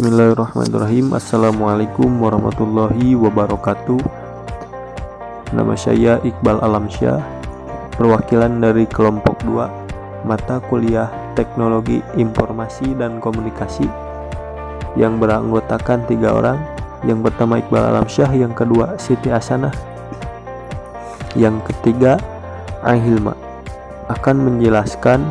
Bismillahirrahmanirrahim. Assalamualaikum warahmatullahi wabarakatuh. Nama saya Iqbal Alamsyah, perwakilan dari kelompok 2 mata kuliah Teknologi Informasi dan Komunikasi yang beranggotakan 3 orang. Yang pertama Iqbal Alamsyah, yang kedua Siti Hasanah, yang ketiga Ahilma, akan menjelaskan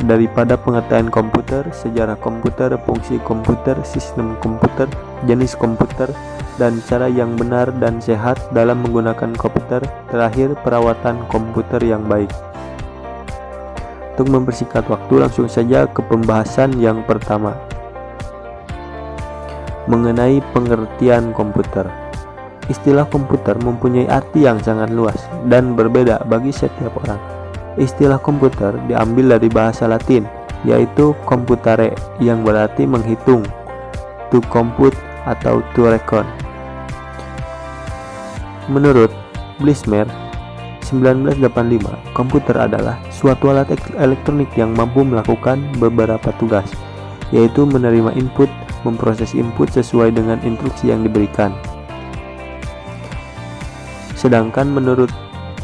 daripada pengetahuan komputer, sejarah komputer, fungsi komputer, sistem komputer, jenis komputer, dan cara yang benar dan sehat dalam menggunakan komputer, terakhir perawatan komputer yang baik. Untuk mempersingkat waktu, langsung saja ke pembahasan yang pertama, mengenai pengertian komputer. Istilah komputer mempunyai arti yang sangat luas dan berbeda bagi setiap orang. Istilah komputer diambil dari bahasa Latin, yaitu computare, yang berarti menghitung, to compute atau to reckon. Menurut Blismer 1985, komputer adalah suatu alat elektronik yang mampu melakukan beberapa tugas, yaitu menerima input, memproses input sesuai dengan instruksi yang diberikan. Sedangkan menurut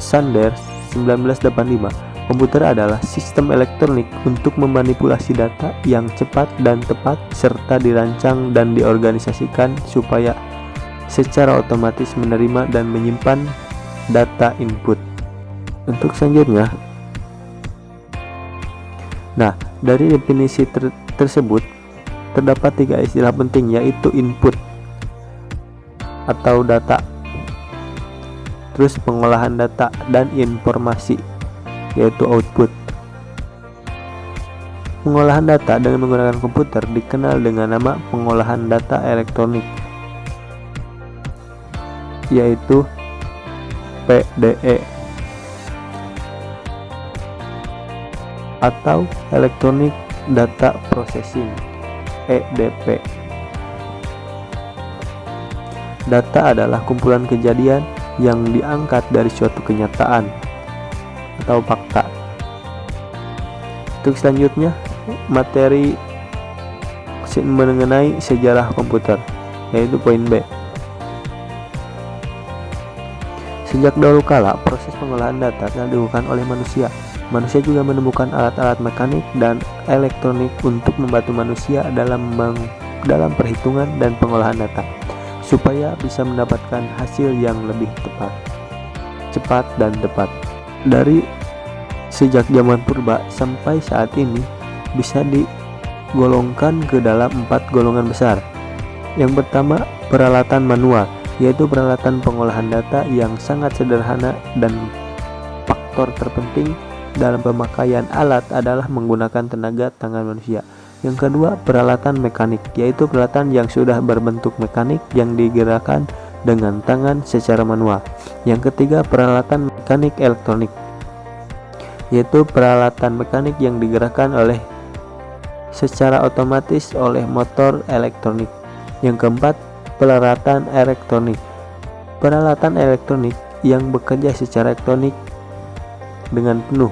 Sanders 1985, komputer adalah sistem elektronik untuk memanipulasi data yang cepat dan tepat serta dirancang dan diorganisasikan supaya secara otomatis menerima dan menyimpan data input. Untuk selanjutnya, dari definisi tersebut terdapat 3 istilah penting, yaitu input atau data, terus pengolahan data, dan informasi, yaitu output. Pengolahan data dengan menggunakan komputer dikenal dengan nama pengolahan data elektronik, yaitu PDE atau Electronic Data Processing, EDP. Data adalah kumpulan kejadian yang diangkat dari suatu kenyataan atau fakta. Untuk selanjutnya, materi mengenai sejarah komputer, yaitu poin B. Sejak dahulu kala, proses pengolahan data telah dilakukan oleh manusia. Manusia juga menemukan alat-alat mekanik dan elektronik untuk membantu manusia dalam perhitungan dan pengolahan data, supaya bisa mendapatkan hasil yang lebih cepat dan tepat. Dari sejak zaman purba sampai saat ini bisa digolongkan ke dalam 4 golongan besar. Yang pertama, peralatan manual, yaitu peralatan pengolahan data yang sangat sederhana dan faktor terpenting dalam pemakaian alat adalah menggunakan tenaga tangan manusia. Yang kedua, peralatan mekanik, yaitu peralatan yang sudah berbentuk mekanik yang digerakkan dengan tangan secara manual. Yang ketiga, peralatan mekanik elektronik, yaitu peralatan mekanik yang digerakkan secara otomatis oleh motor elektronik. Yang keempat, peralatan elektronik, peralatan elektronik yang bekerja secara elektronik dengan penuh.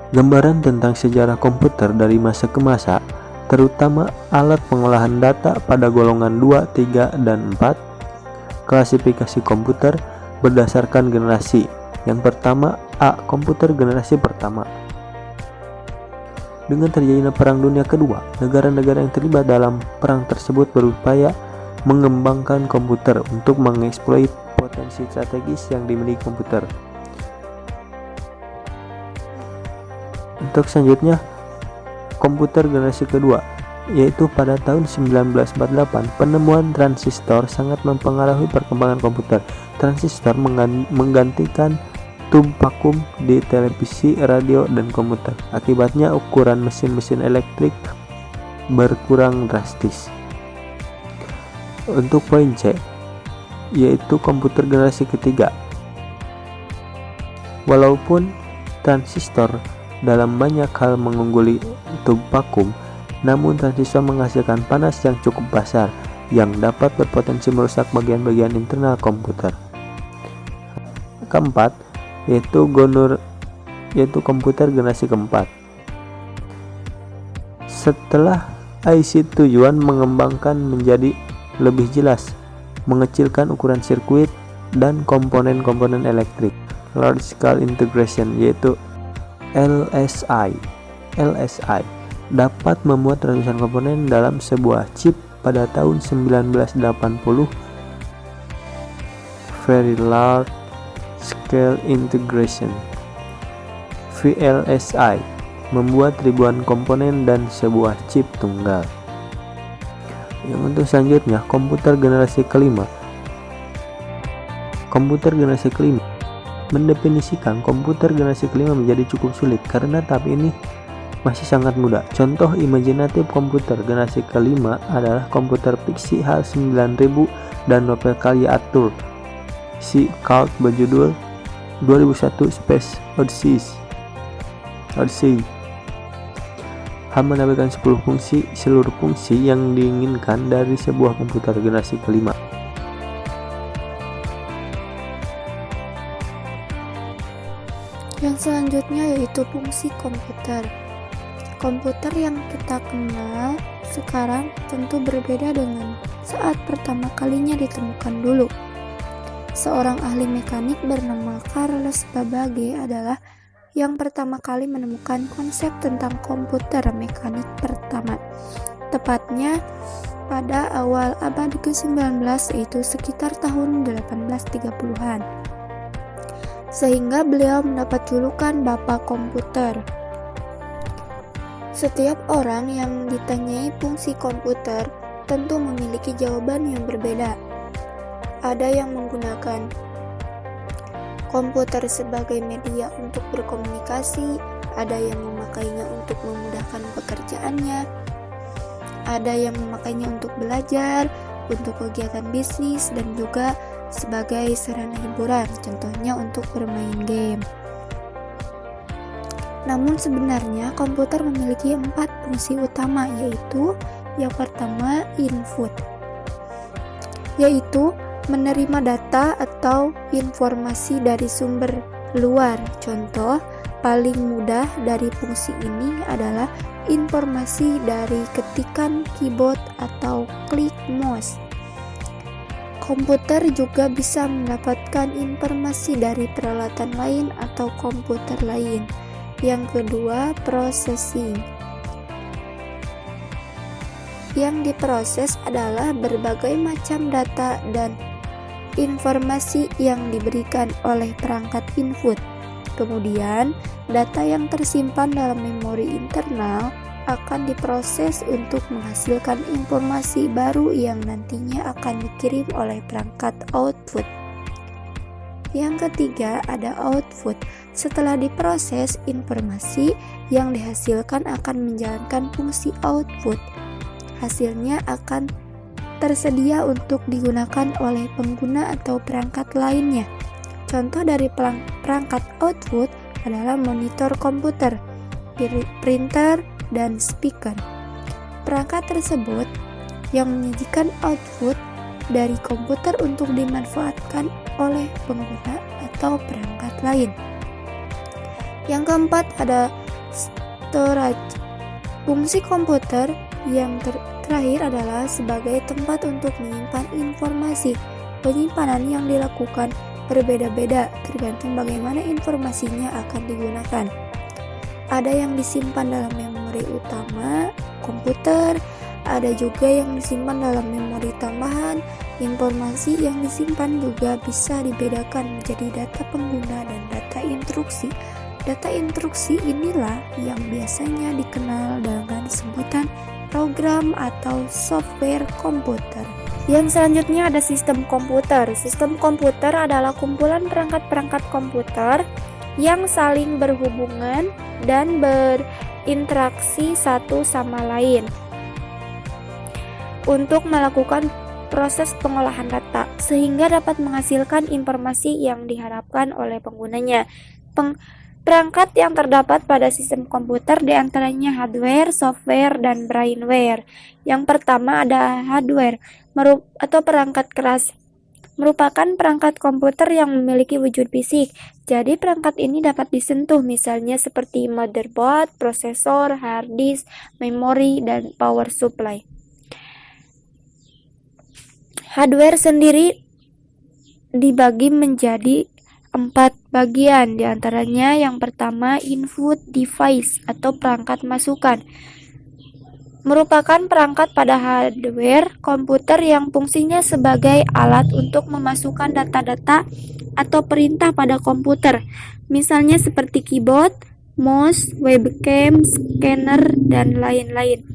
Gambaran tentang sejarah komputer dari masa ke masa, terutama alat pengolahan data pada golongan 2, 3, dan 4. Klasifikasi komputer berdasarkan generasi. Yang pertama, A. Komputer generasi pertama. Dengan terjadinya Perang Dunia Kedua, negara-negara yang terlibat dalam perang tersebut berupaya mengembangkan komputer untuk mengeksploit potensi strategis yang dimiliki komputer. Untuk selanjutnya, komputer generasi kedua, yaitu pada tahun 1948, penemuan transistor sangat mempengaruhi perkembangan komputer. Transistor menggantikan tub vakum di televisi, radio, dan komputer. Akibatnya ukuran mesin-mesin elektrik berkurang drastis. Untuk poin C, yaitu komputer generasi ketiga. Walaupun transistor dalam banyak hal mengungguli tub vakum, namun transistor menghasilkan panas yang cukup besar yang dapat berpotensi merusak bagian-bagian internal komputer. Keempat, yaitu komputer generasi keempat. Setelah IC tujuan mengembangkan menjadi lebih jelas, mengecilkan ukuran sirkuit dan komponen-komponen elektrik. Large Scale Integration yaitu LSI dapat memuat ratusan komponen dalam sebuah chip pada tahun 1980. Very Large Scale Integration VLSI membuat ribuan komponen dan sebuah chip tunggal. Yang untuk selanjutnya, komputer generasi kelima. Mendefinisikan komputer generasi kelima menjadi cukup sulit karena tahap ini masih sangat mudah. Contoh imajinatif komputer generasi kelima adalah komputer fiksi HAL 9000 dan novel karya Arthur C. Clarke berjudul 2001 Space Odyssey. HAL menampilkan seluruh fungsi yang diinginkan dari sebuah komputer generasi kelima. Yang selanjutnya yaitu fungsi komputer. Komputer yang kita kenal sekarang tentu berbeda dengan saat pertama kalinya ditemukan dulu. Seorang ahli mekanik bernama Carlos Babbage adalah yang pertama kali menemukan konsep tentang komputer mekanik pertama, tepatnya pada awal abad ke-19, yaitu sekitar tahun 1830-an. Sehingga beliau mendapat julukan Bapak Komputer. Setiap orang yang ditanyai fungsi komputer tentu memiliki jawaban yang berbeda. Ada yang menggunakan komputer sebagai media untuk berkomunikasi, ada yang memakainya untuk memudahkan pekerjaannya, ada yang memakainya untuk belajar, untuk kegiatan bisnis, dan juga sebagai sarana hiburan, contohnya untuk bermain game. Namun sebenarnya komputer memiliki 4 fungsi utama, yaitu yang pertama input, yaitu menerima data atau informasi dari sumber luar. Contoh paling mudah dari fungsi ini adalah informasi dari ketikan keyboard atau klik mouse. Komputer juga bisa mendapatkan informasi dari peralatan lain atau komputer lain. Yang kedua, processing. Yang diproses adalah berbagai macam data dan informasi yang diberikan oleh perangkat input. Kemudian, data yang tersimpan dalam memori internal akan diproses untuk menghasilkan informasi baru yang nantinya akan dikirim oleh perangkat output. Yang ketiga, ada output. Setelah diproses, informasi yang dihasilkan akan menjalankan fungsi output. Hasilnya akan tersedia untuk digunakan oleh pengguna atau perangkat lainnya. Contoh dari perangkat output adalah monitor komputer, printer, dan speaker. Perangkat tersebut yang menyajikan output dari komputer untuk dimanfaatkan oleh pengguna atau perangkat lain. Yang keempat ada storage. Fungsi komputer yang terakhir adalah sebagai tempat untuk menyimpan informasi. Penyimpanan yang dilakukan berbeda-beda tergantung bagaimana informasinya akan digunakan. Ada yang disimpan dalam memori utama komputer, ada juga yang disimpan dalam memori tambahan. Informasi yang disimpan juga bisa dibedakan menjadi data pengguna dan data instruksi. Data instruksi inilah yang biasanya dikenal dengan sebutan program atau software komputer. Yang selanjutnya ada sistem komputer. Sistem komputer adalah kumpulan perangkat-perangkat komputer yang saling berhubungan dan berinteraksi satu sama lain untuk melakukan proses pengolahan data sehingga dapat menghasilkan informasi yang diharapkan oleh penggunanya. Perangkat yang terdapat pada sistem komputer diantaranya hardware, software, dan brainware. Yang pertama ada hardware atau perangkat keras, merupakan perangkat komputer yang memiliki wujud fisik. Jadi perangkat ini dapat disentuh, misalnya seperti motherboard, prosesor, hard disk, memori, dan power supply. Hardware sendiri dibagi menjadi 4 bagian, diantaranya yang pertama input device atau perangkat masukan. Merupakan perangkat pada hardware komputer yang fungsinya sebagai alat untuk memasukkan data-data atau perintah pada komputer, misalnya seperti keyboard, mouse, webcam, scanner, dan lain-lain.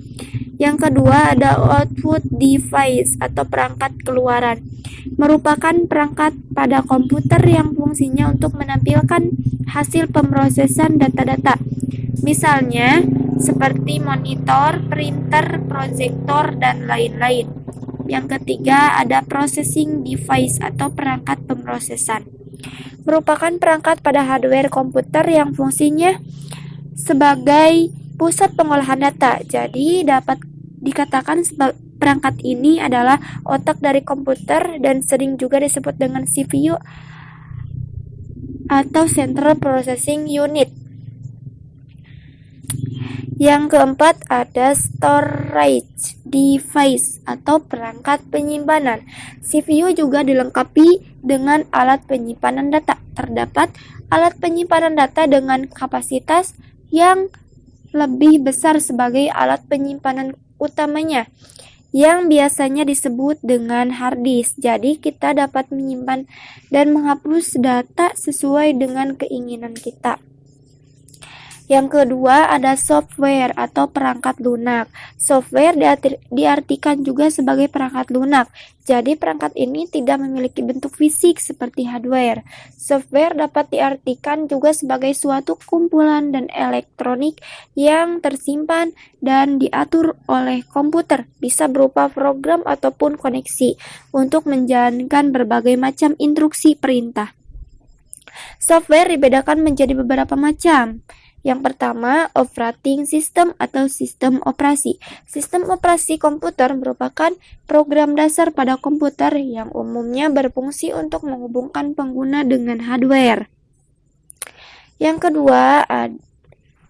Yang kedua ada output device atau perangkat keluaran. Merupakan perangkat pada komputer yang fungsinya untuk menampilkan hasil pemrosesan data-data, misalnya seperti monitor, printer, proyektor, dan lain-lain. Yang ketiga ada processing device atau perangkat pemrosesan. Merupakan perangkat pada hardware komputer yang fungsinya sebagai pusat pengolahan data. Jadi dapat dikatakan perangkat ini adalah otak dari komputer dan sering juga disebut dengan CPU atau Central Processing Unit. Yang keempat ada storage device atau perangkat penyimpanan. CPU juga dilengkapi dengan alat penyimpanan data. Terdapat alat penyimpanan data dengan kapasitas yang lebih besar sebagai alat penyimpanan utamanya, yang biasanya disebut dengan hard disk. Jadi kita dapat menyimpan dan menghapus data sesuai dengan keinginan kita. Yang kedua ada software atau perangkat lunak. Software diartikan juga sebagai perangkat lunak. Jadi perangkat ini tidak memiliki bentuk fisik seperti hardware. Software dapat diartikan juga sebagai suatu kumpulan dan elektronik yang tersimpan dan diatur oleh komputer. Bisa berupa program ataupun koneksi untuk menjalankan berbagai macam instruksi perintah. Software dibedakan menjadi beberapa macam. Yang pertama, operating system atau sistem operasi. Sistem operasi komputer merupakan program dasar pada komputer yang umumnya berfungsi untuk menghubungkan pengguna dengan hardware. Yang kedua,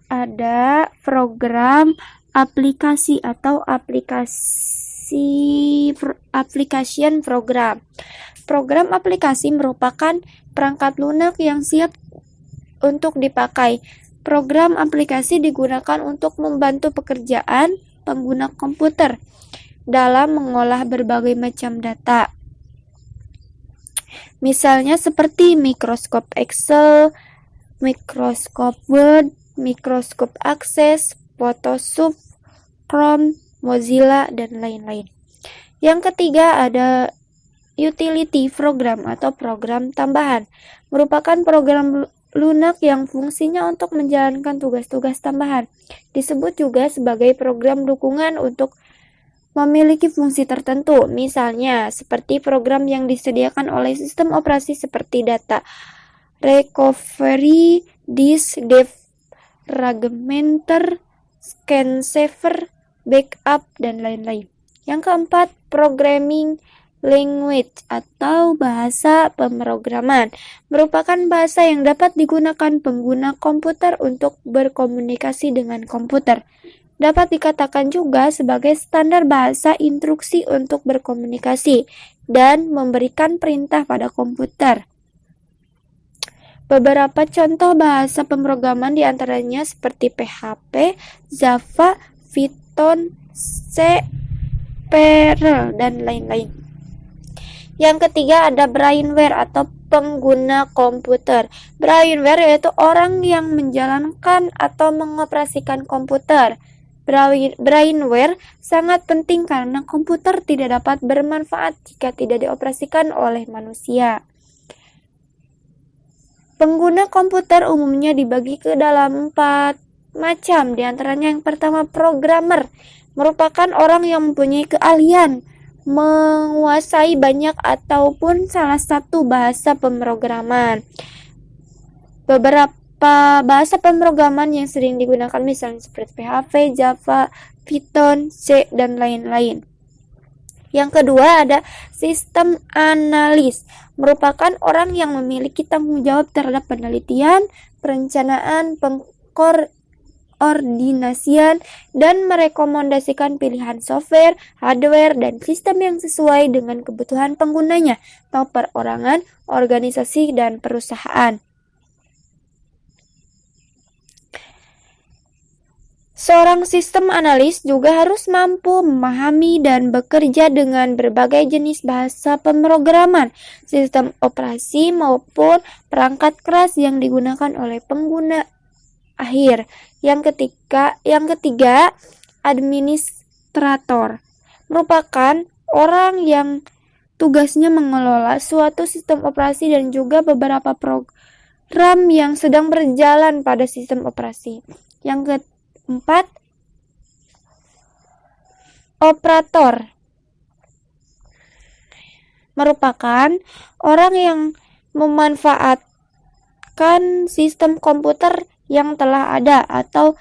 ada program aplikasi atau application program. Program aplikasi merupakan perangkat lunak yang siap untuk dipakai. Program aplikasi digunakan untuk membantu pekerjaan pengguna komputer dalam mengolah berbagai macam data. Misalnya seperti Microsoft Excel, Microsoft Word, Microsoft Access, Photoshop, Chrome, Mozilla, dan lain-lain. Yang ketiga ada utility program atau program tambahan. Merupakan program lunak yang fungsinya untuk menjalankan tugas-tugas tambahan. Disebut juga sebagai program dukungan untuk memiliki fungsi tertentu. Misalnya, seperti program yang disediakan oleh sistem operasi seperti data recovery, disk defragmenter, scan saver, backup, dan lain-lain. Yang keempat, programming language atau bahasa pemrograman merupakan bahasa yang dapat digunakan pengguna komputer untuk berkomunikasi dengan komputer. Dapat dikatakan juga sebagai standar bahasa instruksi untuk berkomunikasi dan memberikan perintah pada komputer. Beberapa contoh bahasa pemrograman diantaranya seperti PHP, Java, Python, C, Perl, dan lain-lain. Yang ketiga ada brainware atau pengguna komputer. Brainware yaitu orang yang menjalankan atau mengoperasikan komputer. Brainware sangat penting karena komputer tidak dapat bermanfaat jika tidak dioperasikan oleh manusia. Pengguna komputer umumnya dibagi ke dalam 4 macam. Di antaranya yang pertama programmer, merupakan orang yang mempunyai keahlian menguasai banyak ataupun salah satu bahasa pemrograman. Beberapa bahasa pemrograman yang sering digunakan misalnya seperti PHP, Java, Python, C, dan lain-lain. Yang kedua ada sistem analis, merupakan orang yang memiliki tanggung jawab terhadap penelitian, perencanaan, pengkoordinasian, dan merekomendasikan pilihan software, hardware, dan sistem yang sesuai dengan kebutuhan penggunanya atau perorangan, organisasi, dan perusahaan. Seorang sistem analis juga harus mampu memahami dan bekerja dengan berbagai jenis bahasa pemrograman, sistem operasi maupun perangkat keras yang digunakan oleh pengguna akhir. Yang ketiga, administrator merupakan orang yang tugasnya mengelola suatu sistem operasi dan juga beberapa program yang sedang berjalan pada sistem operasi. Yang keempat, operator merupakan orang yang memanfaatkan sistem komputer yang telah ada atau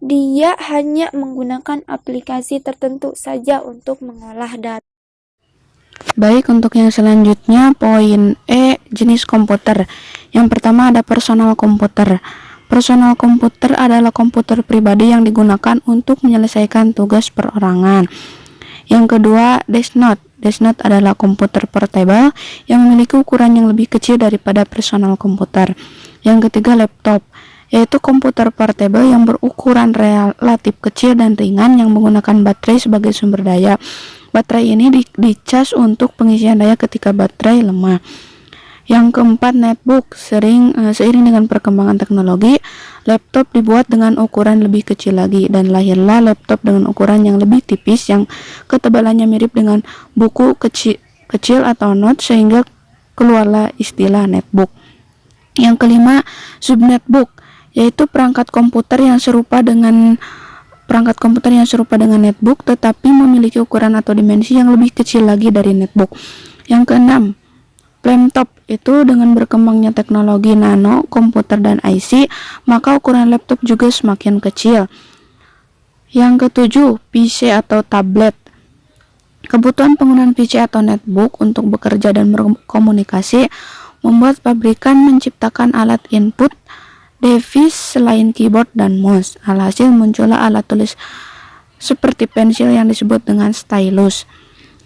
dia hanya menggunakan aplikasi tertentu saja untuk mengolah data. Baik, untuk yang selanjutnya poin E, jenis komputer. Yang pertama ada personal komputer. Personal komputer adalah komputer pribadi yang digunakan untuk menyelesaikan tugas perorangan. Yang kedua, desktop. Desktop adalah komputer portable yang memiliki ukuran yang lebih kecil daripada personal komputer. Yang ketiga, laptop, yaitu komputer portable yang berukuran relatif kecil dan ringan yang menggunakan baterai sebagai sumber daya. Baterai ini dicas untuk pengisian daya ketika baterai lemah. Yang keempat, netbook. Seiring dengan perkembangan teknologi, laptop dibuat dengan ukuran lebih kecil lagi dan lahirlah laptop dengan ukuran yang lebih tipis yang ketebalannya mirip dengan buku kecil atau note sehingga keluarlah istilah netbook. Yang kelima, subnetbook, yaitu perangkat komputer yang serupa dengan netbook tetapi memiliki ukuran atau dimensi yang lebih kecil lagi dari netbook. Yang keenam, laptop, itu dengan berkembangnya teknologi nano, komputer, dan IC, maka ukuran laptop juga semakin kecil. Yang ketujuh, PC atau tablet. Kebutuhan penggunaan PC atau netbook untuk bekerja dan berkomunikasi membuat pabrikan menciptakan alat input device selain keyboard dan mouse. Alhasil muncullah alat tulis seperti pensil yang disebut dengan stylus.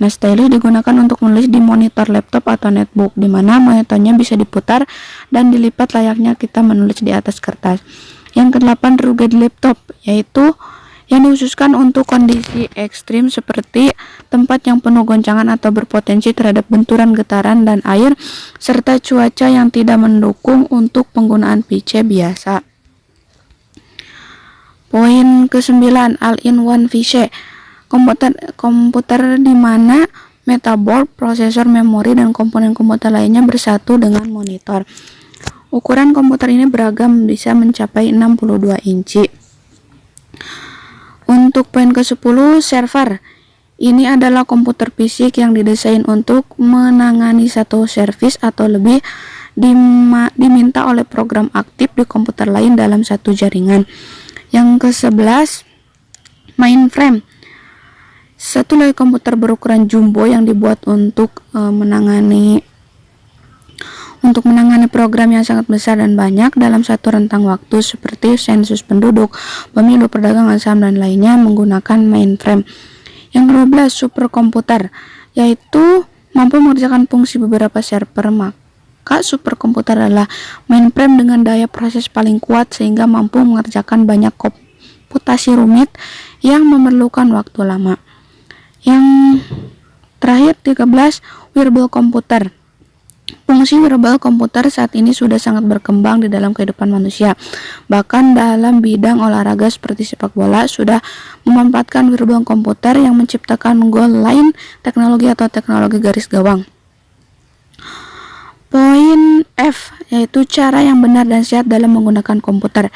Nah, stylus digunakan untuk menulis di monitor laptop atau netbook, di mana monitornya bisa diputar dan dilipat layaknya kita menulis di atas kertas. Yang kedelapan, rugged laptop, yaitu yang dikhususkan untuk kondisi ekstrim seperti tempat yang penuh goncangan atau berpotensi terhadap benturan getaran dan air, serta cuaca yang tidak mendukung untuk penggunaan PC biasa. Poin ke-9, all-in-one PC. Komputer di mana motherboard, prosesor, memori, dan komponen komputer lainnya bersatu dengan monitor. Ukuran komputer ini beragam, bisa mencapai 62 inci. Untuk poin ke-10, server. Ini adalah komputer fisik yang didesain untuk menangani satu servis atau lebih diminta oleh program aktif di komputer lain dalam satu jaringan. Yang ke-11, mainframe. Satu lagi komputer berukuran jumbo yang dibuat untuk menangani program yang sangat besar dan banyak dalam satu rentang waktu seperti sensus penduduk, pemilu, perdagangan saham, dan lainnya menggunakan mainframe. Yang ke-12, superkomputer, yaitu mampu mengerjakan fungsi beberapa server. Maka superkomputer adalah mainframe dengan daya proses paling kuat sehingga mampu mengerjakan banyak komputasi rumit yang memerlukan waktu lama. Yang terakhir, 13, wearable komputer. Fungsi wearable komputer saat ini sudah sangat berkembang di dalam kehidupan manusia. Bahkan dalam bidang olahraga seperti sepak bola sudah memanfaatkan wearable komputer yang menciptakan goal line teknologi atau teknologi garis gawang. Poin F, yaitu cara yang benar dan sehat dalam menggunakan komputer.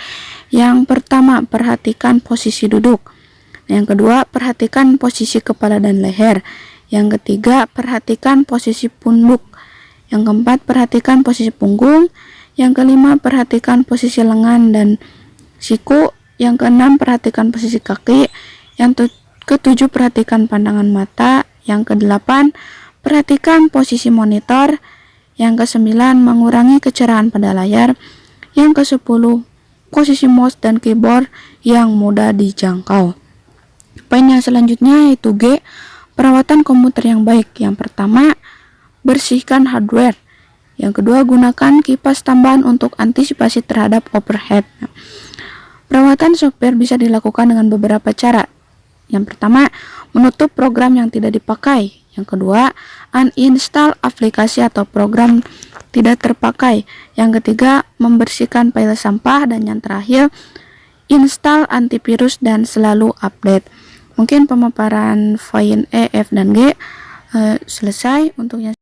Yang pertama, perhatikan posisi duduk. Yang kedua, perhatikan posisi kepala dan leher. Yang ketiga, perhatikan posisi pundak. Yang keempat, perhatikan posisi punggung. Yang kelima, perhatikan posisi lengan dan siku. Yang keenam, perhatikan posisi kaki. Yang ketujuh, perhatikan pandangan mata. Yang ke-8, perhatikan posisi monitor. Yang ke-9, mengurangi kecerahan pada layar. Yang ke-10, posisi mouse dan keyboard yang mudah dijangkau. Poin yang selanjutnya yaitu G, perawatan komputer yang baik. Yang pertama, bersihkan hardware. Yang kedua, gunakan kipas tambahan untuk antisipasi terhadap overheat. Perawatan software bisa dilakukan dengan beberapa cara. Yang pertama, menutup program yang tidak dipakai. Yang kedua, uninstall aplikasi atau program tidak terpakai. Yang ketiga, membersihkan file sampah. Dan yang terakhir, install antivirus dan selalu update. Mungkin pemaparan poin E, F, dan G selesai. Untuk yang